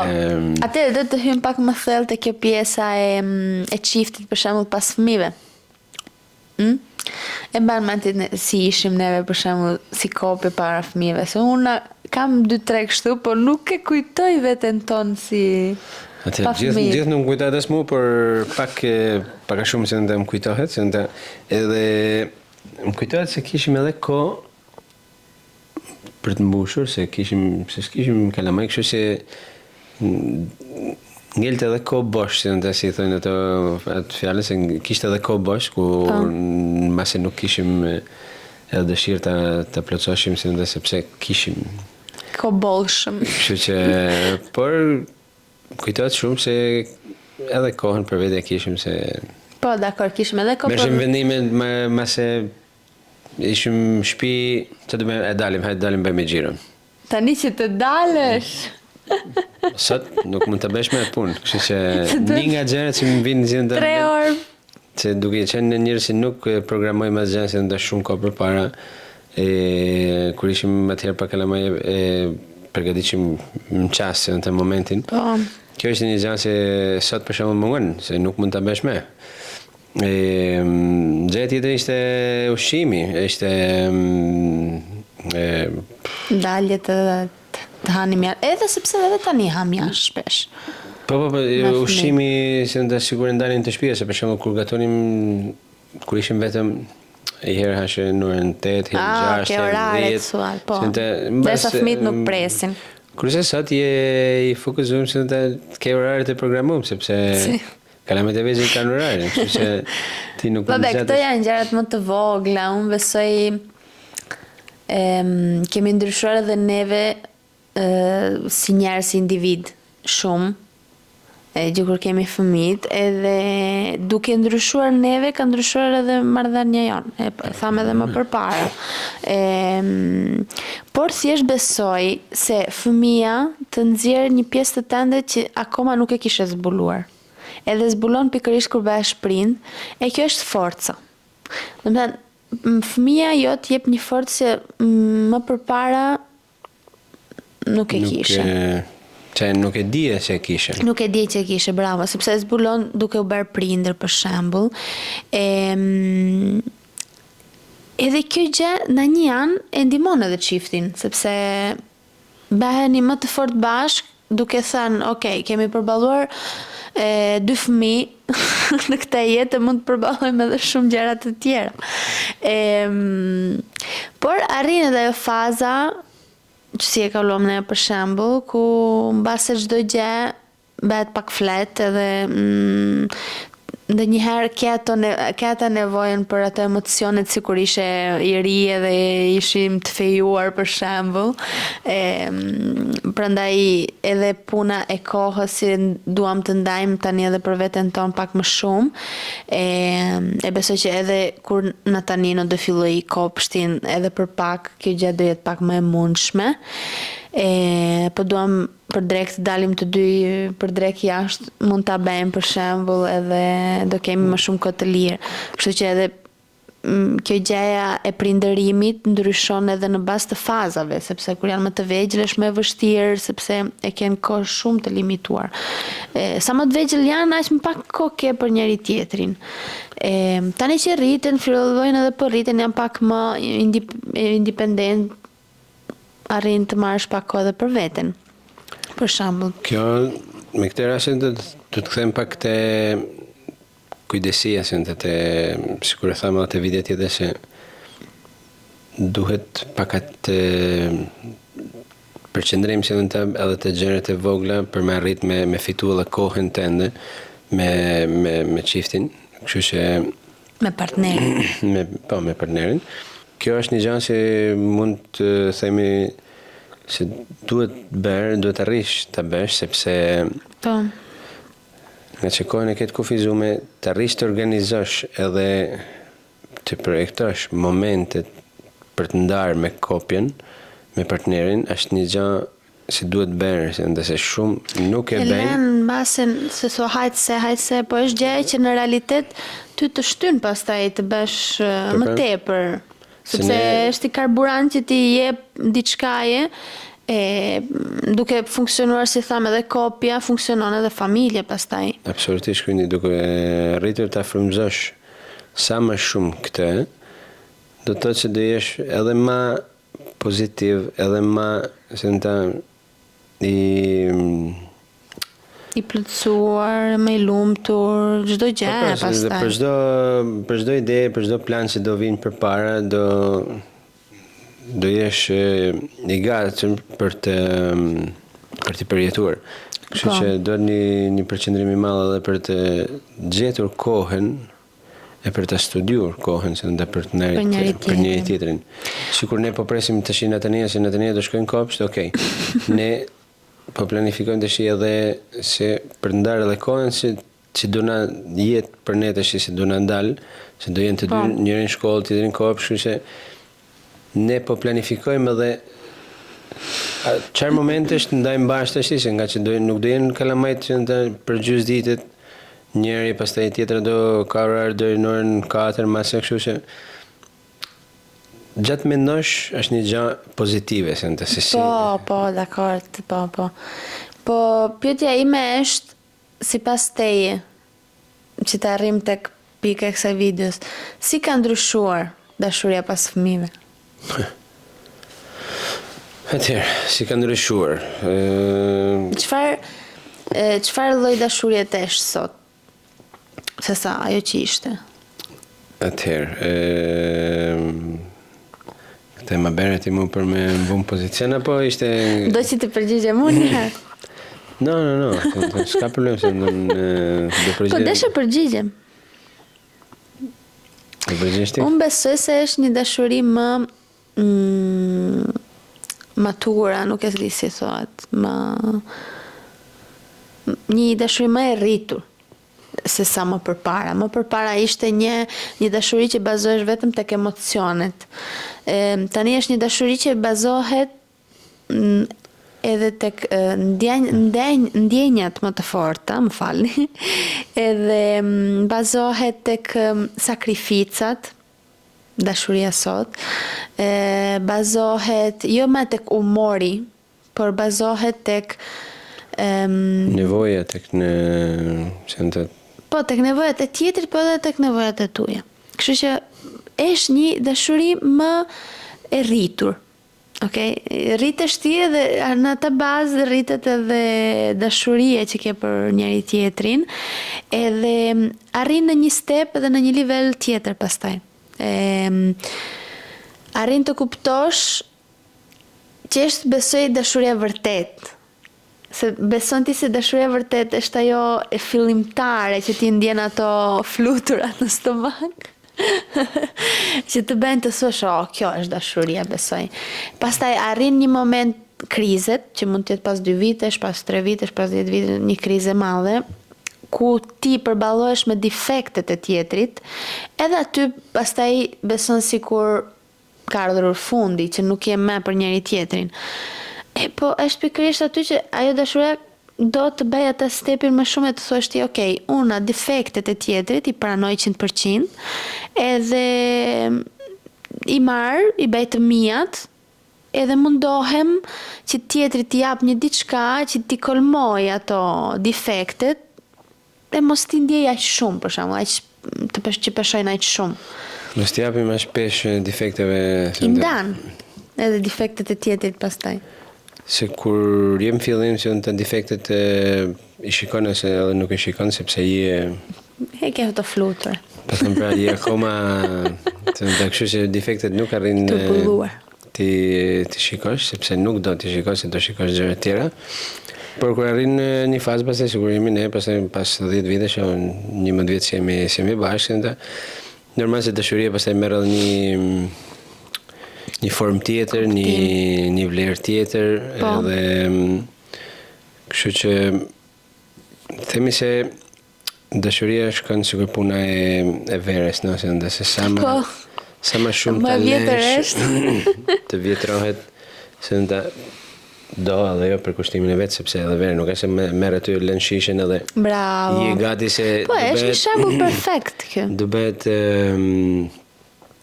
[SPEAKER 1] atëherë do të hym pak më thellë te kjo pjesa e çiftit, për shembull pas fëmijëve. E mban mendin si ishim neve për shembull si kopje para fëmijëve. Se unë kam 2-3 kështu, por nuk e kujtoj veten tonë si
[SPEAKER 2] gjithë nuk kujtohet as mua, por pak a shumë se më kujtohet, se edhe më kujtohet se kishim edhe kohë për të mbushur, se kishim kalamaj, kështu se ngelte edhe kohë bosh, si thonë ato fjalë, se kishte edhe kohë bosh, ku mbase nuk kishim edhe dëshirë ta plotësoshim, sepse kishim
[SPEAKER 1] kohë bollshëm.
[SPEAKER 2] Kështu që, por kujtohet shumë se edhe kohën për vetë kishim, se
[SPEAKER 1] po, dakor, kishim edhe kohë.
[SPEAKER 2] Mëshim vendimin mase ishim shtëpi, që do e dalim bëjmë xhiron.
[SPEAKER 1] Tani që të dalësh.
[SPEAKER 2] Sot nuk mund të bësh me punë, kështu që një nga gjërat që më vinë në
[SPEAKER 1] 3 orë.
[SPEAKER 2] Se duke qenë njerëz që nuk programojmë asgjë, se nda shumë kohë përpara, kur ishim atëherë pa kalamaj, përgatitshim në çast në të momentin.
[SPEAKER 1] Po.
[SPEAKER 2] Kjo është një gjë që sot për shembull mungon, se nuk mund ta bësh me. Gjëja tjetër ishte ushqimi, ishte
[SPEAKER 1] dalje të hanim jashtë, edhe sepse edhe tani ham jashtë shpesh.
[SPEAKER 2] Po, ushqimi se nda sigurisht ndalin të shtëpia, se për shembull kur gatonim, kur ishim vetëm i herë hashë në orën 8, herë 6,
[SPEAKER 1] ke orare aktual, po. Derisa fëmijët nuk presin.
[SPEAKER 2] Kurse sot je i fokusuar se ke orare të programuar, sepse kalamet e vegjël kanë orare, kështu që ti nuk mund të gjatesh.
[SPEAKER 1] Këto janë gjërat më të vogla, unë besoj kemi ndryshuar edhe neve si njerëz, si individ shumë. Gjë kur kemi fëmijët, edhe duke ndryshuar neve, ka ndryshuar edhe marrëdhënia jonë. Thamë edhe më përpara. Por thjesht besoj se fëmia të nxjerrë një pjesë të tënde që akoma nuk e kishe zbuluar. Edhe zbulon pikërisht kur bëhesh prind, e kjo është forca. Domethënë, fëmia jo të jep një forcë që më përpara nuk e kishe.
[SPEAKER 2] Që nuk e dije që e kishe.
[SPEAKER 1] Nuk e dije që e kishe, bravo, sepse zbulon duke u bërë prindër, për shembull. Edhe kjo gjë në një anë e ndihmon edhe çiftin, sepse bëheni më të fortë bashk, duke thënë, okay, kemi përballuar 2 fëmijë në këtë jetë, mund të përballojmë edhe shumë gjëra të tjera. Por arrin edhe ajo faza që si e kaluam ne për shembull, ku mbase çdo gjë bëhet pak flet, edhe ndonjëherë ke atë nevojën për ato emocionet, sikur ishe i ri edhe ishim të fejuar për shembull. Prandaj edhe puna e kohës, si duam të ndajmë tani edhe për veten tonë pak më shumë. E besoj që edhe kur Natanino do filloj kopshtin, edhe për pak kjo gjë do jetë pak më e mundshme. Po duam për drek të dalim të dy për drek jashtë, mund ta bëjmë për shembull, edhe do kemi më shumë kohë të lirë. Kështu që edhe kjo gjëja e prindërimit ndryshon edhe në bazë të fazave, sepse kur janë më të vegjël është më e vështirë, sepse e kanë kohë shumë të limituar. Sa më të vegjël janë, aq më pak kohë ke për njëri tjetrin. Tani që rriten, fillojnë edhe po rriten, janë pak më independent, arrin të marrësh pak kohë edhe për veten. Për shembull.
[SPEAKER 2] Kjo me këtë rastin do të kthem pak te kujdesia, sikur e thamë atë video tjetër se duhet pak atë përqendrim edhe të gjërat e vogla për me arrit me fitu edhe kohën tënde me çiftin, kështu që
[SPEAKER 1] me partnerin.
[SPEAKER 2] Me partnerin. Kjo është një gjë që mund të themi se duhet arrish ta bësh, sepse nga që kohën e ketë kufizume të arrish të organizosh edhe të projektosh momentet për të ndarë me kopjen, me partnerin, është një gjë që duhet bërë, ndërsa shumë nuk e bëjnë.
[SPEAKER 1] Në basen se so hajtëse, po është gjë që në realitet ty të shtyn pastaj të bësh më tepër, sepse është i karburant që ti jep diçkaje, duke funksionuar si thamë edhe kopja, funksionon edhe familje pastaj.
[SPEAKER 2] Absolutisht, quindi duke rritur ta frymëzosh sa më shumë këtë, do të thotë që do jesh edhe më pozitiv, edhe më
[SPEAKER 1] i plotësuar, më i lumtur, çdo gjë pastaj.
[SPEAKER 2] Për çdo ide, për çdo plan që do vinë përpara, do jesh i gatshëm për të përjetuar. Kështu që do një përqendrim i madh edhe për të gjetur kohën e për të studiuar kohën për njëri tjetrin. Sikur ne po presim tash Natania, se Natania do shkojnë kopsht, okay. Ne po planifikojmë tash edhe se për të ndarë edhe kohën që do na jetë për ne tash, se do na ndal, se do jenë të dy, njëri në shkollë, tjetri në kopsht, kështu që ne po planifikojmë edhe çfarë momentesh të ndajmë bashkë tash, se nga që nuk do jenë kalamajt për gjysmë ditët, njëri pastaj tjetër do ka orar deri në orën 4 mase, kështu që gjatë mendosh është një gjë pozitive se
[SPEAKER 1] Po, dakord, po. Po pyetja ime është sipas teje, që të arrim tek pika e kësaj videos, si ka ndryshuar dashuria pas fëmijëve?
[SPEAKER 2] Atëherë, si ka ndryshuar?
[SPEAKER 1] Çfarë lloj dashurie tesh sot? Se sa ajo që ishte?
[SPEAKER 2] Atëherë, këtë më bere ti mu për me mbun pozicion, apo ishte...
[SPEAKER 1] Do që të përgjigje mu njëherë?
[SPEAKER 2] No, s'ka problem se do përgjigje...
[SPEAKER 1] Po deshe përgjigjem.
[SPEAKER 2] Do përgjigje ti?
[SPEAKER 1] Unë besoj se është një dashuri më matura, nuk e di si thotë, një dashuri më e rritur se sa më përpara. Më përpara ishte një dashuri që bazohesh vetëm tek emocionet. Tani është një dashuri që bazohet edhe tek ndjenjat më të forta, më falni, edhe bazohet tek sakrificat, dashuria sot, bazohet jo më tek humori, por bazohet tek
[SPEAKER 2] nevoja, tek
[SPEAKER 1] Po, tek nevojat e tjetrit, po edhe tek nevojat e tuaja. Kështu që është një dashuri më e rritur. Okay? Rritesh ti edhe në atë bazë rritet edhe dashuria që ke për njëri tjetrin, edhe arrin në një step edhe në një nivel tjetër pastaj. Arrin të kuptosh që është besoj dashuria vërtet. Se beson ti se dashuria vërtet është ajo e fillimtare që ti ndjen ato fluturat në stomak. Që të bën të thosh, kjo është dashuria, besoj. Pastaj arrin një moment krizet, që mund të jetë pas 2 vitesh, pas 3 vitesh, pas 10 vitesh, një krizë e madhe, ku ti përballohesh me defektet e tjetrit, edhe aty pastaj beson sikur ka ardhur fundi, që nuk je më për njëri tjetrin. Po është pikërisht aty që ajo dashuria do të bëj atë stepin më shumë e të thosh ti, okay, unë defektet e tjetrit i pranoj 100%, edhe i marr, i bëj të mijat, edhe mundohem që tjetrit t'i jap një diçka që t'i kolmoj ato defektet, e mos t'i ndjej aq shumë, për shembull, që peshojnë aq shumë.
[SPEAKER 2] Mos t'i japim aq shpesh defekteve.
[SPEAKER 1] I ndan edhe defektet e tjetrit pastaj.
[SPEAKER 2] Se kur jem fillim që në të defektet i shikon ose edhe nuk i shikon sepse
[SPEAKER 1] e ke të flutur.
[SPEAKER 2] Po them pra je akoma të kështu që defektet nuk arrin
[SPEAKER 1] të pulluar.
[SPEAKER 2] Ti shikosh sepse nuk do ti shikosh se do shikosh gjëra të tjera. Por kur arrin një fazë pastaj sigurisht jemi ne pas 10 vitesh apo 11 vjet që jemi bashkë, normal se dashuria pastaj merr edhe një formë tjetër, një vlerë tjetër, edhe kështu që themi se dashuria shkon sikur puna e verës, nëse ndase sa më shumë ta lesh të vjetrohet se do edhe jo për kushtimin e vetë, sepse edhe vera nuk është se merr aty lën shishen edhe
[SPEAKER 1] bravo.
[SPEAKER 2] Je gati se
[SPEAKER 1] është një shembull perfekt kjo.
[SPEAKER 2] Do bëhet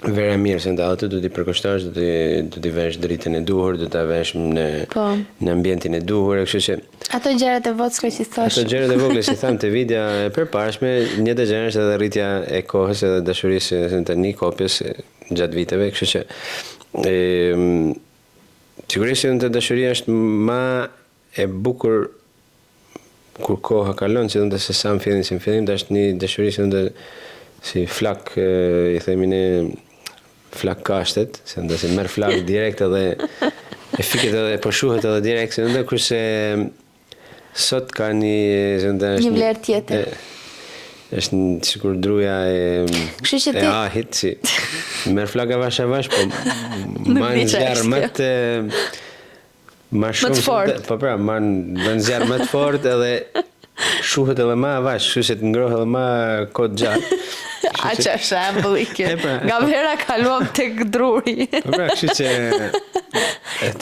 [SPEAKER 2] vera mirë, se aty do t'i përkushtosh, do t'i vesh dritën e duhur, do t'a vesh në ambientin e duhur, kështu që
[SPEAKER 1] ato gjërat e vogla që thosh.
[SPEAKER 2] Ato gjërat e vogla që tham te vidja e përparshme, një të gjëra është edhe rritja e kohës edhe dashurisë tani kopjes gjatë viteve, kështu që sigurisht që dashuria është më e bukur kur koha kalon, që se sa në fillim, është një dashuri që si flak, i themi ne flak kashtet, se ndase merr flak direkt edhe e fiket edhe po shuhet edhe direkt, se ndë kurse sot ka një
[SPEAKER 1] vlerë tjetër.
[SPEAKER 2] Është sikur druja e ahit, si merr flak avash, po ma nxjerr më shumë
[SPEAKER 1] fort.
[SPEAKER 2] Po pra, ma nxjerr më të fort edhe shuhet edhe më avash, kështu që të ngrohet edhe më kohë gjatë.
[SPEAKER 1] A që shembull i kjo. Nga vera kaluam tek druri.
[SPEAKER 2] Po pra, kështu që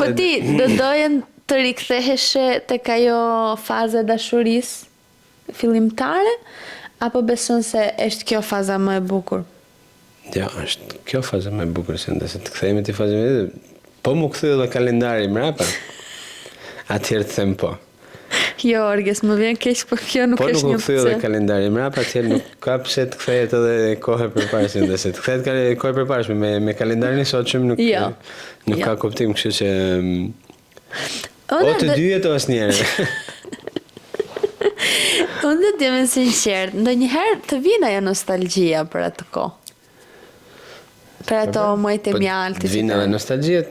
[SPEAKER 1] po ti do dojen të riktheheshe tek ajo faza e dashurisë fillimtare, apo beson se është kjo faza më e bukur?
[SPEAKER 2] Ja, është kjo faza më e bukur, se ndase të kthehemi te faza më po mu kthy edhe kalendari mrapa. Atëherë të them po.
[SPEAKER 1] Jo, Orges, më vjen keq, po kjo nuk është një opcion.
[SPEAKER 2] Po nuk u kthy edhe kalendari mrapa, atëherë nuk ka pse të kthehet edhe koha e përparshme, ndase të kthehet koha e përparshme me kalendarin e sotshëm nuk ka kuptim, kështu që o të dyjet o asnjëherë.
[SPEAKER 1] Unë do të jem sinqert, ndonjëherë të vjen ajo nostalgjia për atë kohë. Për ato muajt e mjaltit.
[SPEAKER 2] Të vjen edhe nostalgjia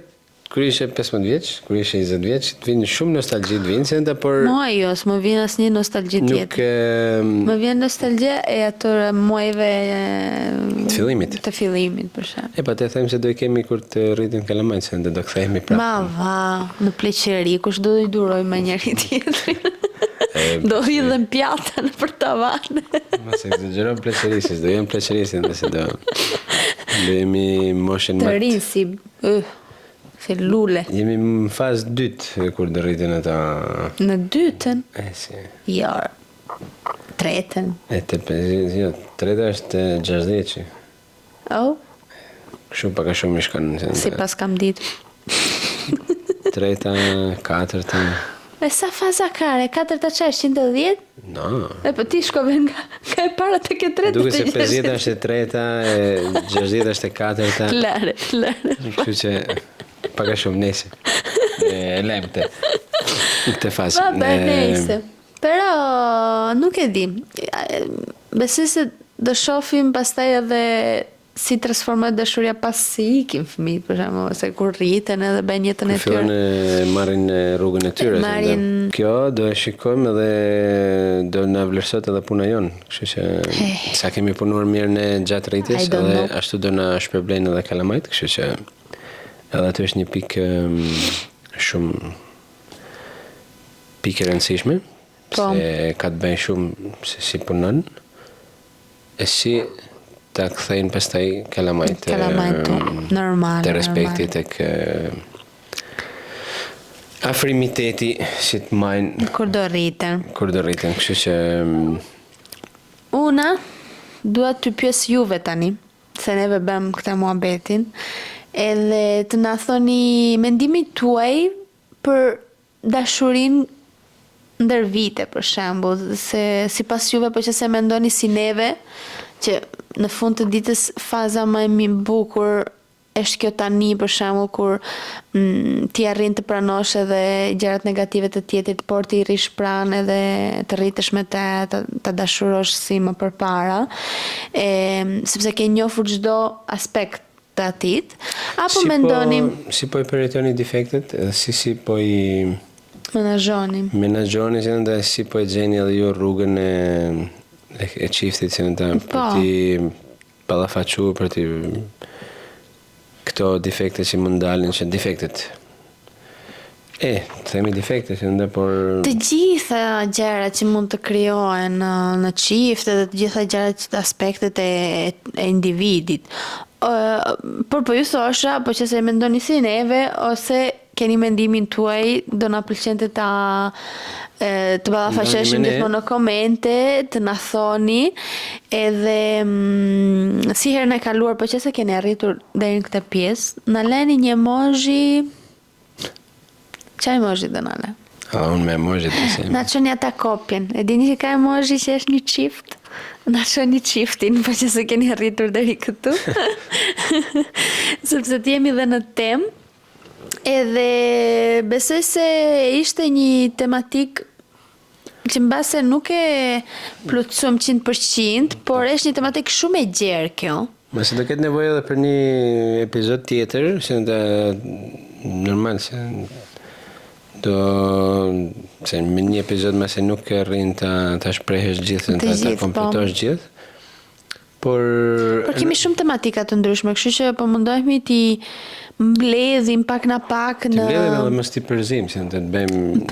[SPEAKER 2] kur ishe 15 vjeç, kur ishe 20 vjeç, të vjen shumë nostalgji, të vjen por
[SPEAKER 1] jo, s'më vjen asnjë nostalgji tjetër. Më vjen nostalgjia e atyre muajve të fillimit për shemb.
[SPEAKER 2] Po të them se do i kemi kur të rritim Kalamajt, se do kthehemi prapë.
[SPEAKER 1] Në pleqëri, kush do i duroj me njëri tjetrin. Do hidhem pjata në për tavan.
[SPEAKER 2] Mos egzagerojmë pleqërisë, do jem pleqërisë, ndase do jemi moshën
[SPEAKER 1] të rinë si lule.
[SPEAKER 2] Jemi në fazë 2 kur do rritin ata.
[SPEAKER 1] Në 2-ën?
[SPEAKER 2] Si.
[SPEAKER 1] Jo. 3-ën.
[SPEAKER 2] Jo, 3-ën është 60.
[SPEAKER 1] Oh.
[SPEAKER 2] Kështu pak a shumë i shkon.
[SPEAKER 1] Si pas kam ditë.
[SPEAKER 2] 3-ën, 4-ën.
[SPEAKER 1] E sa faza kare? 4-ën që është 110?
[SPEAKER 2] No.
[SPEAKER 1] Po ti shkove nga e para të ke 3-ën.
[SPEAKER 2] Duke se 50 është e 3-ën, 60 është e 4-ën.
[SPEAKER 1] Klare.
[SPEAKER 2] Kështu që pak a shumë nese. E lemte. Këtë fazë.
[SPEAKER 1] Vabbè, nese. Però nuk e di. Besoj se do shohim pastaj edhe si transformohet dashuria pas si ikin fëmijët, për shembull, ose kur rriten edhe bëjnë jetën e tyre.
[SPEAKER 2] Fillon marrin rrugën e tyre. Kjo do e shikojmë edhe do na vlerësot edhe puna jon. Kështu që sa kemi punuar mirë në gjatë rritjes, edhe ashtu do na shpërblejnë edhe Kalamajt, kështu që edhe aty është një pikë shumë pikë e rëndësishme, se ka të bëjë shumë se si punon, e si ta kthejnë pastaj Kalamajt
[SPEAKER 1] normal,
[SPEAKER 2] të respektit tek afrimiteti si të majnë
[SPEAKER 1] kur do rriten,
[SPEAKER 2] kështu që
[SPEAKER 1] una dua të pyes juve tani, se neve bëm këtë muhabetin, edhe të na thoni mendimin tuaj për dashurinë ndër vite, për shembull, se sipas juve, po që se mendoni si neve, që në fund të ditës faza më e bukur është kjo tani për shembull kur ti arrin të pranosh edhe gjërat negative të tjetrit, por ti rrish pranë edhe të rritesh me të dashurosh si më përpara, sepse ke njohur çdo aspekt të atit, apo mendoni
[SPEAKER 2] si po i përjetoni defektet, edhe si po i menaxhoni, që ndaj si po e gjeni edhe ju rrugën e çiftit, që ndaj për ti ballafaqu, për ti këto defekte që mund dalin, që defektet të themi defekte, që ndaj por
[SPEAKER 1] të gjitha gjërat që mund të krijohen në çift, edhe të gjitha gjërat, aspektet e individit. Por po ju thosha, po që se mendoni si neve, ose keni mendimin tuaj, do na pëlqente të ballafaqeshim gjithmonë në komente, të na thoni, edhe si herën e kaluar, po që se keni arritur deri në këtë pjesë, na lëni një emoji. Qa emoji do na lë?
[SPEAKER 2] Unë me emoji të sem.
[SPEAKER 1] Na çoni ata kopjen. E dini që ka emoji që është një qift? Na çoni qiftin, po që se keni arritur deri këtu. Sepse të jemi dhe në temë. Edhe besoj se ishte një tematik që mbase nuk e plotësuam 100%, por është një tematik shumë e gjerë kjo.
[SPEAKER 2] Mase do ketë nevojë edhe për një epizod tjetër, që normal se se me një epizod mase nuk e rrin ta shprehësh gjithë, ta kompletosh gjithë. Por
[SPEAKER 1] kemi shumë tematika të ndryshme, kështu që po mundohemi ti mbledhim pak në pak
[SPEAKER 2] në... Ti mbledhim edhe mos ti përzim, se të bëjmë...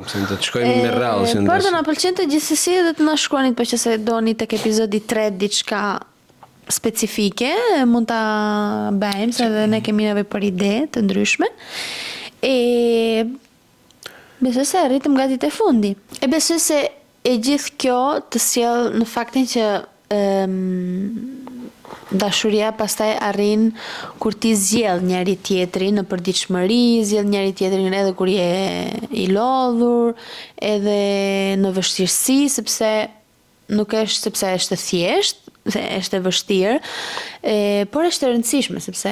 [SPEAKER 2] Se të shkojmë me rrallë.
[SPEAKER 1] Por do na pëlqen të gjithsesi edhe të na shkruanit, për që se doni tek epizodi 3 diçka specifike, mund ta bëjmë, se edhe ne kemi nevojë për ide të ndryshme. Besoj se arritëm gati te fundi. Besoj se e gjithë kjo të sjell në faktin që dashuria pastaj arrin kur ti zgjidh njëri tjetrin në përditshmëri, zgjidh njëri tjetrin edhe kur je i lodhur, edhe në vështirësi, sepse nuk është sepse është thjesht, është e vështirë, por është e rëndësishme, sepse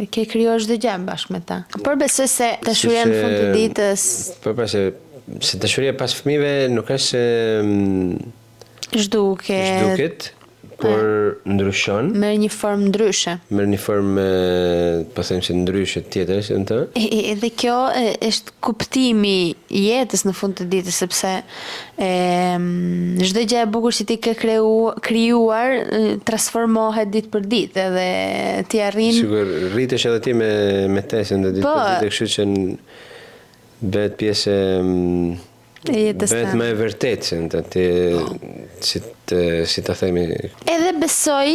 [SPEAKER 1] ke krijuar çdo gjë bashkë me ta. Por besoj se dashuria në fund të ditës...
[SPEAKER 2] Po se dashuria pas fëmijëve nuk është zhduket, por ndryshon.
[SPEAKER 1] Merr një formë ndryshe.
[SPEAKER 2] Merr një formë, po them se ndryshe tjetër, si të.
[SPEAKER 1] Edhe kjo është kuptimi i jetës në fund të ditës, sepse çdo gjë e bukur që ti ke krijuar transformohet ditë për ditë, edhe ti arrin.
[SPEAKER 2] Sigur, rritesh edhe ti me tesën ditë për ditë, kështu që bëhet pjesë bëhet më e vërtetë, si ta themi. Edhe
[SPEAKER 1] besoj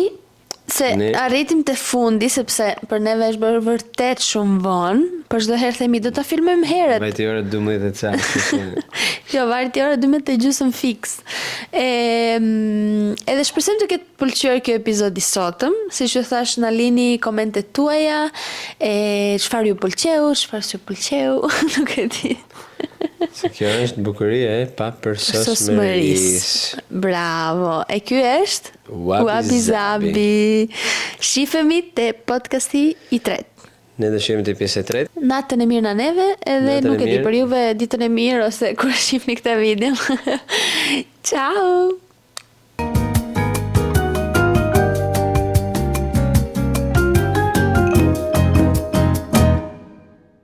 [SPEAKER 1] se arritim te fundi, sepse për neve është bërë vërtet shumë vonë, por çdo herë themi do ta filmojmë herët.
[SPEAKER 2] Vajti ora 12 ca.
[SPEAKER 1] Jo, vajti ora 12:30 fiks. Edhe shpresojmë të ketë pëlqyer ky epizod i sotëm, siç ju thash, na lini komentet tuaja, çfarë ju pëlqeu, çfarë s'ju pëlqeu, nuk e di.
[SPEAKER 2] Se kjo është bukuria e papërsosmëris.
[SPEAKER 1] Bravo. E ky është Wabi Zabi. Shifemi te podcasti i tretë.
[SPEAKER 2] Ne do shihemi te pjesa e tretë.
[SPEAKER 1] Natën e mirë na neve, edhe nuk e di për juve ditën e mirë ose kur shihni këtë video. Ciao.